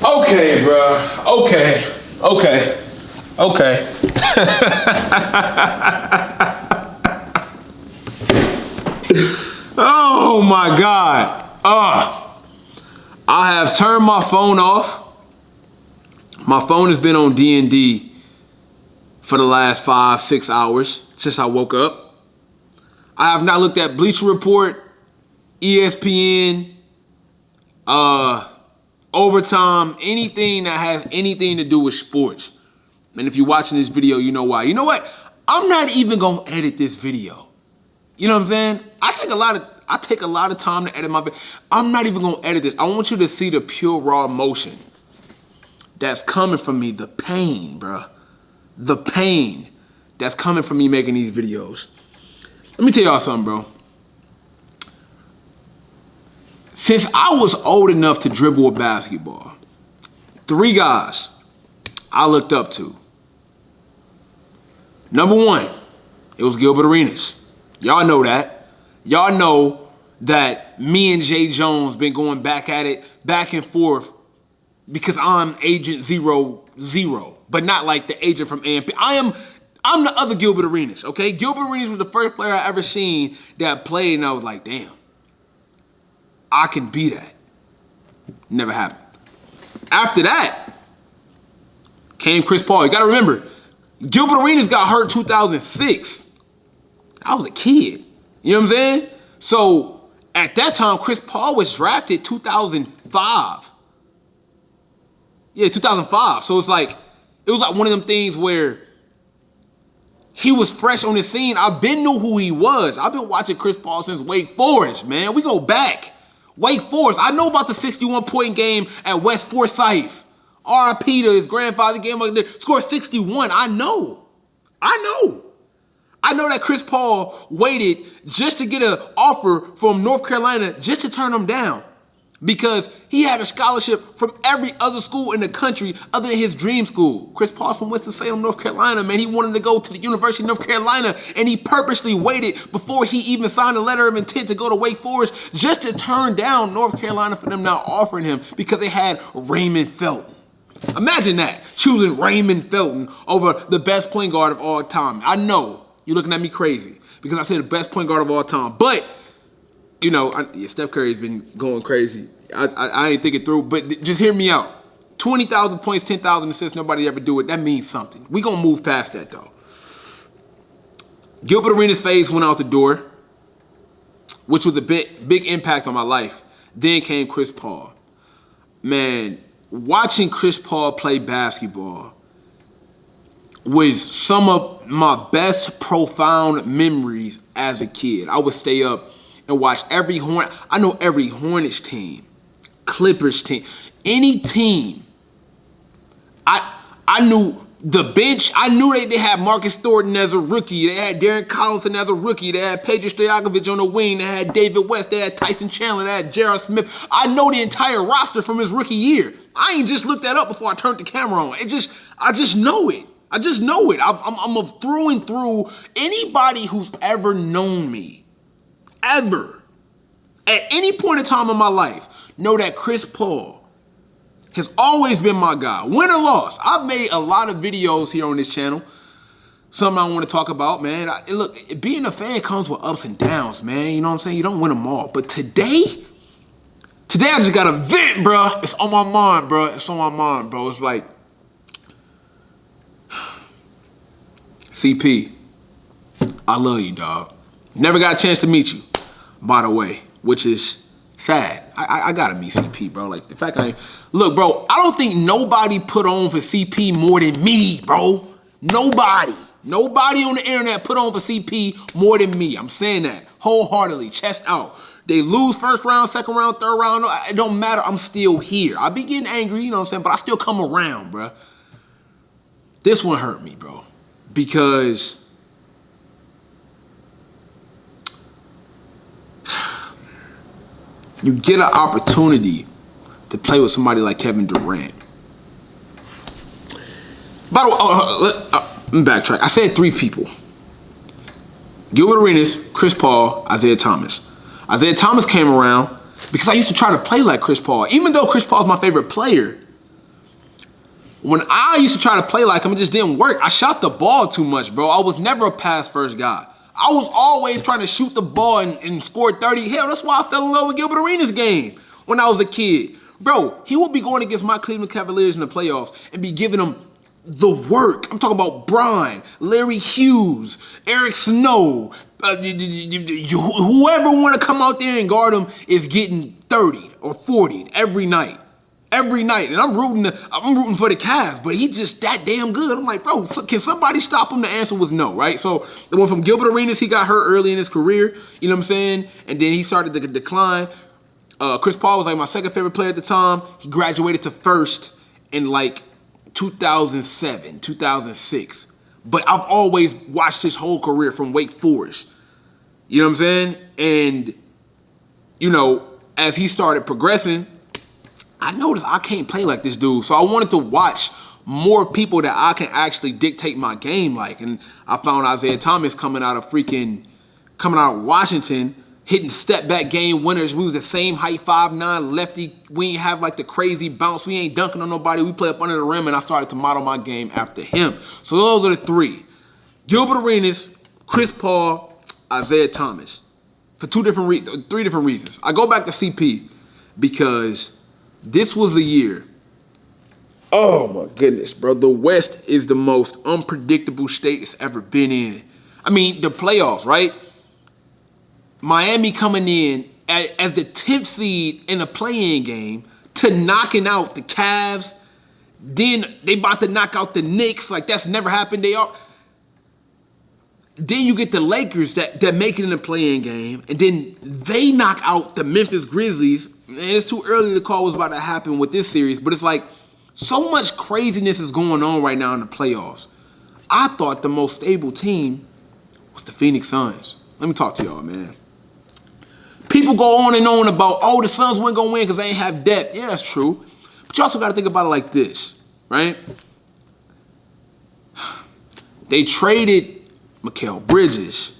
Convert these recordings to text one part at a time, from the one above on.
Okay, bruh. Okay. Oh my God. I have turned my phone off. My phone has been on D&D for the last 5-6 hours since I woke up. I have not looked at Bleacher Report, ESPN, Overtime, anything that has anything to do with sports. And if you're watching this video, you know why. You know what? I'm not even gonna edit this video. You know what I'm saying? I take a lot of time to edit my video. I'm not even gonna edit this. I want you to see the pure raw emotion that's coming from me, the pain, bruh. The pain that's coming from me making these videos. Let me tell y'all something, bro. Since I was old enough to dribble a basketball, 3 guys I looked up to. Number 1, it was Gilbert Arenas. Y'all know that. Y'all know that me and Jay Jones been going back at it, back and forth, because I'm Agent 00, but not like the agent from AMP. I'm the other Gilbert Arenas, okay? Gilbert Arenas was the first player I ever seen that played, and I was like, damn, I can be that. Never happened. After that came Chris Paul. You gotta remember, Gilbert Arenas got hurt 2006. I was a kid. You know what I'm saying? So at that time, Chris Paul was drafted 2005. Yeah, 2005. So it was like one of them things where he was fresh on the scene. I've been knew who he was. I've been watching Chris Paul since Wake Forest, man. We go back. Wake Forest. I know about the 61-point game at West Forsyth. RIP to his grandfather game. Scored 61. I know that Chris Paul waited just to get an offer from North Carolina just to turn him down, because he had a scholarship from every other school in the country other than his dream school. Chris Paul's from Winston-Salem, North Carolina, man. He wanted to go to the University of North Carolina, and he purposely waited before he even signed a letter of intent to go to Wake Forest just to turn down North Carolina for them not offering him because they had Raymond Felton. Imagine that, choosing Raymond Felton over the best point guard of all time. I know you're looking at me crazy because I said the best point guard of all time, but you know, Steph Curry's been going crazy. I ain't thinking through, but just hear me out. 20,000 points, 10,000 assists, nobody ever do it. That means something. We gonna move past that though. Gilbert Arenas' phase went out the door, which was a big impact on my life. Then came Chris Paul. Man, watching Chris Paul play basketball was some of my best profound memories as a kid. I would stay up and watch every I know every Hornets team, Clippers team, any team. I knew the bench. I knew they had Marcus Thornton as a rookie. They had Darren Collison as a rookie. They had Pedro Stojakovic on the wing. They had David West. They had Tyson Chandler. They had J.R. Smith. I know the entire roster from his rookie year. I ain't just looked that up before I turned the camera on. I just know it. I'm a through and through. Anybody who's ever known me, ever, at any point in time in my life, know that Chris Paul has always been my guy. Win or loss. I've made a lot of videos here on this channel. Something I want to talk about, man. Look, being a fan comes with ups and downs, man. You know what I'm saying? You don't win them all. But today I just got a vent, bro. It's on my mind, bro. It's like, CP, I love you, dog. Never got a chance to meet you, by the way, which is sad. I gotta meet CP, bro. Like, the fact look, bro, I don't think nobody put on for CP more than me, bro. Nobody on the internet put on for CP more than me. I'm saying that wholeheartedly, chest out. They lose first round, second round, third round. It don't matter. I'm still here. I be getting angry, you know what I'm saying? But I still come around, bro. This one hurt me, bro. Because you get an opportunity to play with somebody like Kevin Durant. By the way, let me backtrack. I said 3 people. Gilbert Arenas, Chris Paul, Isaiah Thomas. Isaiah Thomas came around because I used to try to play like Chris Paul. Even though Chris Paul's my favorite player, When I used to try to play like him, it just didn't work. I shot the ball too much, bro. I was never a pass first guy. I was always trying to shoot the ball and score 30. Hell, that's why I fell in love with Gilbert Arenas' game when I was a kid. Bro, he would be going against my Cleveland Cavaliers in the playoffs and be giving them the work. I'm talking about Brian, Larry Hughes, Eric Snow, whoever want to come out there and guard him is getting 30 or 40 every night. Every night. And I'm rooting for the Cavs, but he's just that damn good. I'm like, bro, can somebody stop him? The answer was no, right? So it went from Gilbert Arenas, he got hurt early in his career, you know what I'm saying? And then he started to decline. Chris Paul was like my second favorite player at the time. He graduated to first in like 2007, 2006. But I've always watched his whole career from Wake Forest. You know what I'm saying? And, you know, as he started progressing, I noticed I can't play like this dude. So I wanted to watch more people that I can actually dictate my game like. And I found Isaiah Thomas coming out of Washington, hitting step back game winners. We was the same height, 5'9", lefty. We ain't have like the crazy bounce. We ain't dunking on nobody. We play up under the rim, and I started to model my game after him. So those are the three. Gilbert Arenas, Chris Paul, Isaiah Thomas. For three different reasons. I go back to CP because this was a year. Oh my goodness, bro. The West is the most unpredictable state it's ever been in. I mean, the playoffs, right? Miami coming in as the 10th seed in a play-in game to knocking out the Cavs. Then they about to knock out the Knicks. Like, that's never happened. Then you get the Lakers that make it in the play-in game. And then they knock out the Memphis Grizzlies. And it's too early to call what's about to happen with this series. But it's like, so much craziness is going on right now in the playoffs. I thought the most stable team was the Phoenix Suns. Let me talk to y'all, man. People go on and on about, oh, the Suns weren't going to win because they ain't have depth. Yeah, that's true. But you also got to think about it like this, right? They traded Mikal Bridges.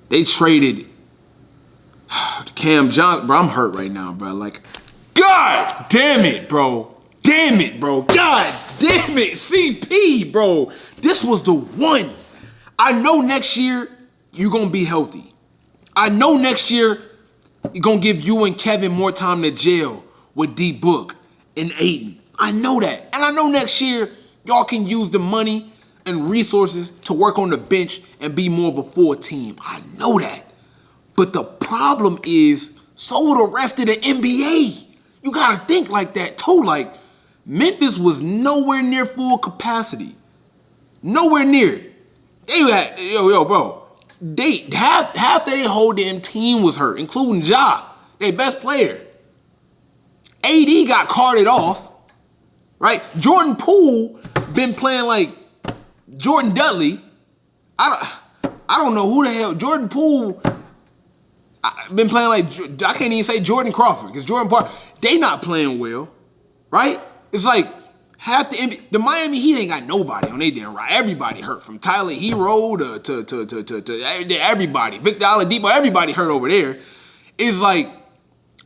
They traded Cam Johnson. Bro, I'm hurt right now, bro. Like, God damn it, bro. Damn it, bro. God damn it. CP, bro. This was the one. I know next year you're going to be healthy. I know next year you're going to give you and Kevin more time to jail with D-Book and Aiden. I know that. And I know next year y'all can use the money and resources to work on the bench and be more of a full team. I know that. But the problem is, so will the rest of the NBA. You got to think like that too. Like, Memphis was nowhere near full capacity. Nowhere near. They had, bro. Half their whole damn team was hurt, including Ja, their best player. AD got carted off, right? Jordan Poole been playing like Jordan Dudley. I don't know who the hell Jordan Poole been playing like. I can't even say Jordan Crawford because Jordan Park, they not playing well, right? It's like half the Miami Heat ain't got nobody on their damn right. Everybody hurt, from Tyler Hero to everybody. Victor Oladipo, everybody hurt over there. It's like,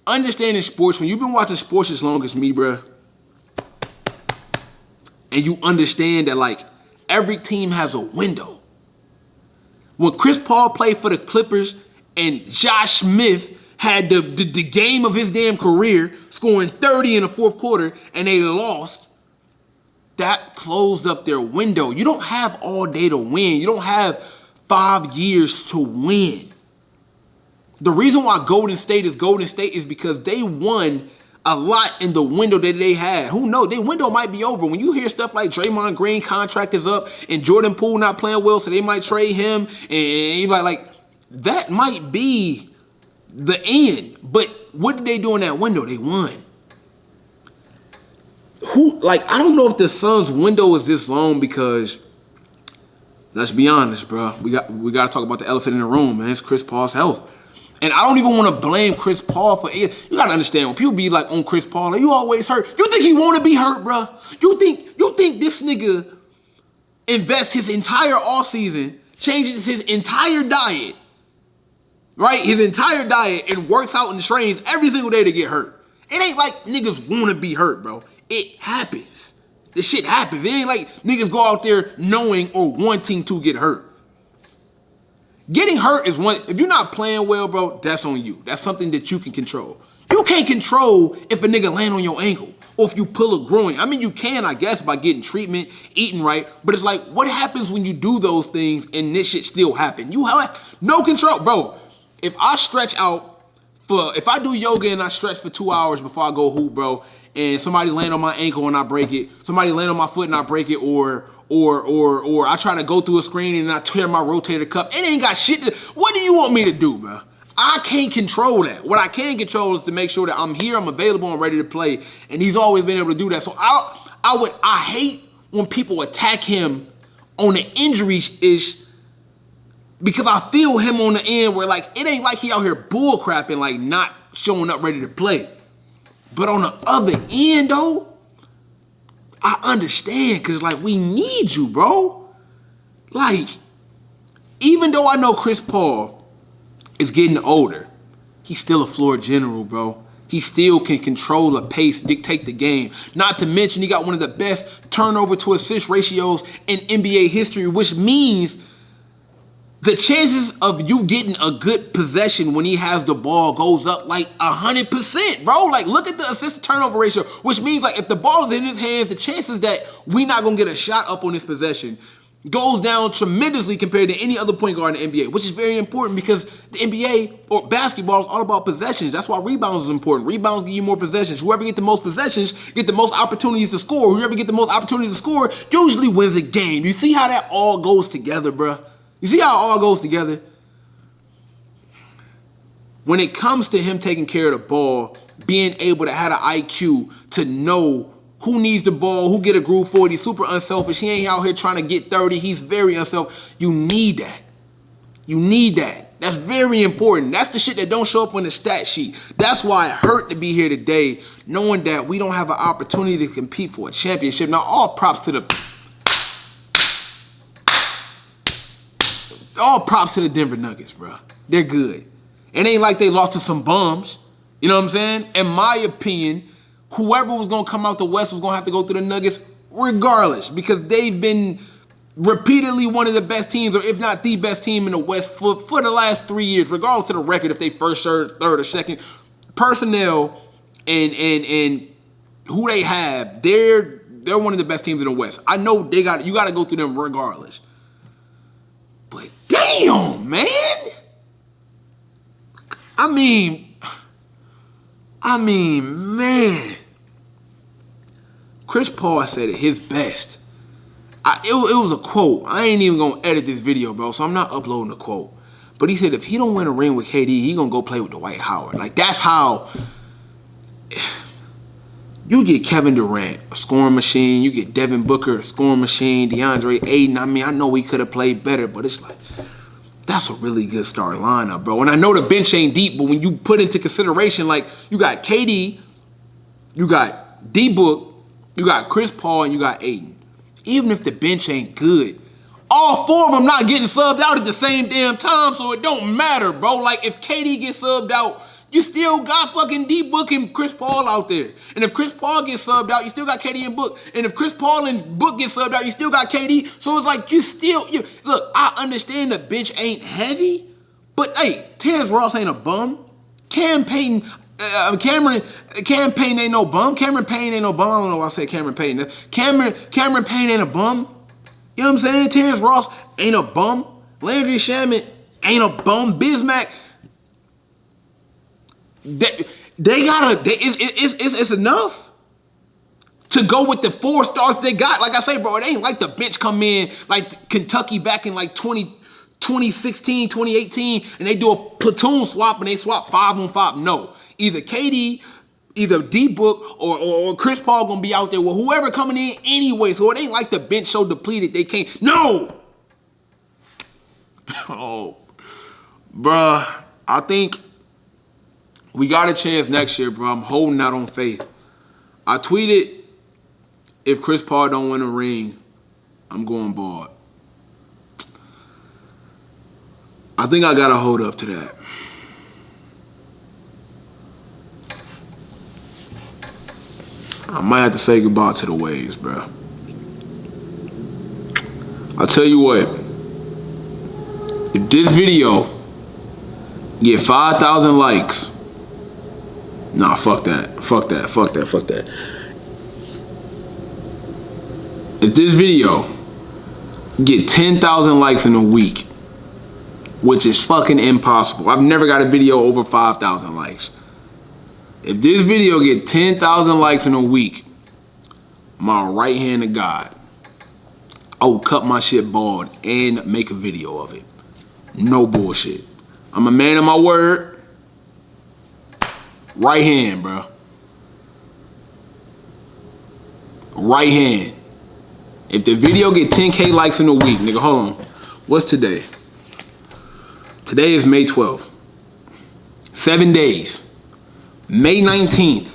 understanding sports, when you've been watching sports as long as me, bruh, and you understand that, like, every team has a window. When Chris Paul played for the Clippers and Josh Smith had the game of his damn career, scoring 30 in the fourth quarter, and they lost, that closed up their window. You don't have all day to win. You don't have 5 years to win. The reason why Golden State is Golden State is because they won a lot in the window that they had. Who knows? Their window might be over. When you hear stuff like Draymond Green contract is up and Jordan Poole not playing well, so they might trade him, and like, that might be the end. But what did they do in that window? They won. I don't know if the Suns' window is this long because, let's be honest, bro. We got to talk about the elephant in the room, man. It's Chris Paul's health. And I don't even want to blame Chris Paul for it. You got to understand, when people be like on Chris Paul, like, you always hurt. You think he want to be hurt, bro? You think this nigga invests his entire offseason, changes his entire diet, right? His entire diet, and works out and trains every single day to get hurt. It ain't like niggas want to be hurt, bro. It happens. This shit happens. It ain't like niggas go out there knowing or wanting to get hurt. Getting hurt is one. If you're not playing well, bro, that's on you. That's something that you can control. You can't control if a nigga land on your ankle or if you pull a groin. I mean, you can, I guess, by getting treatment, eating right. But it's like, what happens when you do those things and this shit still happen? You have no control, bro. If I stretch out if I do yoga and I stretch for 2 hours before I go hoop, bro, and somebody land on my ankle and I break it, somebody land on my foot and I break it, or I try to go through a screen and I tear my rotator cuff, it ain't got shit to, what do you want me to do, bro? I can't control that. What I can control is to make sure that I'm here, I'm available, I'm ready to play, and he's always been able to do that. So I hate when people attack him on the injuries ish, because I feel him on the end where, like, it ain't like he out here bull crapping, like not showing up ready to play. But on the other end, though, I understand, because, like, we need you, bro. Like, even though I know Chris Paul is getting older, he's still a floor general, bro. He still can control the pace, dictate the game. Not to mention, he got one of the best turnover to assist ratios in NBA history, which means the chances of you getting a good possession when he has the ball goes up like 100%, bro. Like, look at the assist to turnover ratio, which means, like, if the ball is in his hands, the chances that we not gonna get a shot up on this possession goes down tremendously compared to any other point guard in the NBA, which is very important because the NBA or basketball is all about possessions. That's why rebounds is important. Rebounds give you more possessions. Whoever get the most possessions get the most opportunities to score. Whoever get the most opportunities to score usually wins a game. You see how that all goes together, bro? You see how it all goes together? When it comes to him taking care of the ball, being able to have an IQ to know who needs the ball, who get a groove for it, he's super unselfish. He ain't out here trying to get 30. He's very unselfish. You need that. You need that. That's very important. That's the shit that don't show up on the stat sheet. That's why it hurt to be here today, knowing that we don't have an opportunity to compete for a championship. Now, all props to the Denver Nuggets, bro. They're good. It ain't like they lost to some bums. You know what I'm saying? In my opinion, whoever was going to come out the West was going to have to go through the Nuggets regardless, because they've been repeatedly one of the best teams, or if not the best team in the West for the last 3 years, regardless of the record, if they first, third, or second. Personnel and who they have, they're one of the best teams in the West. I know you got to go through them regardless. But damn, man. I mean, man. Chris Paul said it his best. It was a quote. I ain't even going to edit this video, bro, so I'm not uploading the quote. But he said if he don't win a ring with KD, he going to go play with Dwight Howard. Like, that's how you get Kevin Durant, a scoring machine. You get Devin Booker, a scoring machine. DeAndre Ayton. I mean, I know we could have played better, but it's like, that's a really good starting lineup, bro. And I know the bench ain't deep, but when you put into consideration, like, you got KD, you got D-Book, you got Chris Paul, and you got Ayton. Even if the bench ain't good, all four of them not getting subbed out at the same damn time, so it don't matter, bro. Like, if KD gets subbed out, you still got fucking D-Book and Chris Paul out there. And if Chris Paul gets subbed out, you still got KD and Book. And if Chris Paul and Book get subbed out, you still got KD. So it's like look, I understand the bench ain't heavy, but hey, Terrence Ross ain't a bum. Cameron Payne ain't no bum. Cameron Payne ain't no bum. I don't know why I said Cameron Payne. Cameron Payne ain't a bum. You know what I'm saying? Terrence Ross ain't a bum. Landry Shamet ain't a bum. Bismack. It's enough to go with the 4 stars they got. Like I say, bro, it ain't like the bench come in like Kentucky back in like 2016, 2018, and they do a platoon swap and they swap 5-on-5. No, either KD, either D-Book or Chris Paul gonna be out there with whoever coming in anyway. So it ain't like the bench so depleted they can't. No. Oh, bruh, I think we got a chance next year, bro. I'm holding out on faith. I tweeted, if Chris Paul don't win a ring, I'm going bald. I think I got to hold up to that. I might have to say goodbye to the waves, bro. I'll tell you what. If this video get 5,000 likes, nah, fuck that. Fuck that. Fuck that. Fuck that. If this video get 10,000 likes in a week, which is fucking impossible. I've never got a video over 5,000 likes. If this video get 10,000 likes in a week, my right hand to God, I will cut my shit bald and make a video of it. No bullshit. I'm a man of my word. Right hand, bro. Right hand. If the video get 10K likes in a week, nigga, hold on. What's today? Today is May 12th. 7 days. May 19th.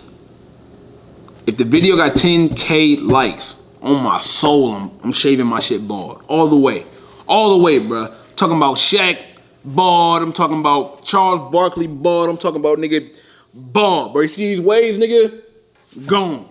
If the video got 10K likes, on my soul, I'm shaving my shit bald. All the way. All the way, bruh. I'm talking about Shaq bald. I'm talking about Charles Barkley bald. I'm talking about, nigga, bald, bro. You see these waves, nigga? Gone.